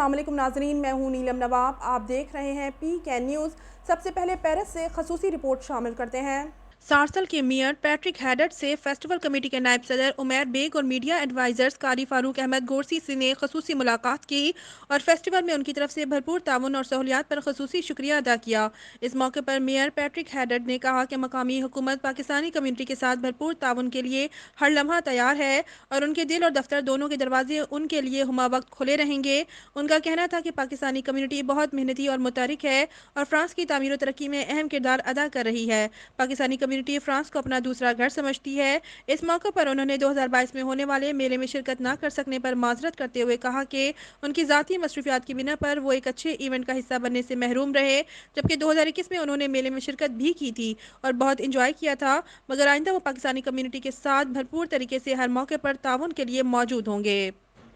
السلام علیکم ناظرین، میں ہوں نیلم نواب۔ آپ دیکھ رہے ہیں PKN نیوز۔ سب سے پہلے پیرس سے خصوصی رپورٹ شامل کرتے ہیں۔ سارسل کے میئر پیٹرک ہیڈٹ سے فیسٹیول کمیٹی کے نائب صدر عمیر بیگ اور میڈیا ایڈوائزرز قاری فاروق احمد گورسی سے نے خصوصی ملاقات کی اور فیسٹیول میں ان کی طرف سے بھرپور تعاون اور سہولیات پر خصوصی شکریہ ادا کیا۔ اس موقع پر میئر پیٹرک ہیڈٹ نے کہا کہ مقامی حکومت پاکستانی کمیونٹی کے ساتھ بھرپور تعاون کے لیے ہر لمحہ تیار ہے اور ان کے دل اور دفتر دونوں کے دروازے ان کے لیے ہمہ وقت کھلے رہیں گے۔ ان کا کہنا تھا کہ پاکستانی کمیونٹی بہت محنتی اور متحرک ہے اور فرانس کی تعمیر و ترقی میں اہم کردار ادا کر رہی ہے۔ پاکستانی کمیونٹی فرانس کو اپنا دوسرا گھر سمجھتی ہے۔ اس موقع پر انہوں نے 2022 میں ہونے والے میلے میں شرکت نہ کر سکنے پر معذرت کرتے ہوئے کہا کہ ان کی ذاتی مصروفیات کی بنا پر وہ ایک اچھے ایونٹ کا حصہ بننے سے محروم رہے، جبکہ 2021 میں انہوں نے میلے میں شرکت بھی کی تھی اور بہت انجوائے کیا تھا، مگر آئندہ وہ پاکستانی کمیونٹی کے ساتھ بھرپور طریقے سے ہر موقع پر تعاون کے لیے موجود ہوں گے۔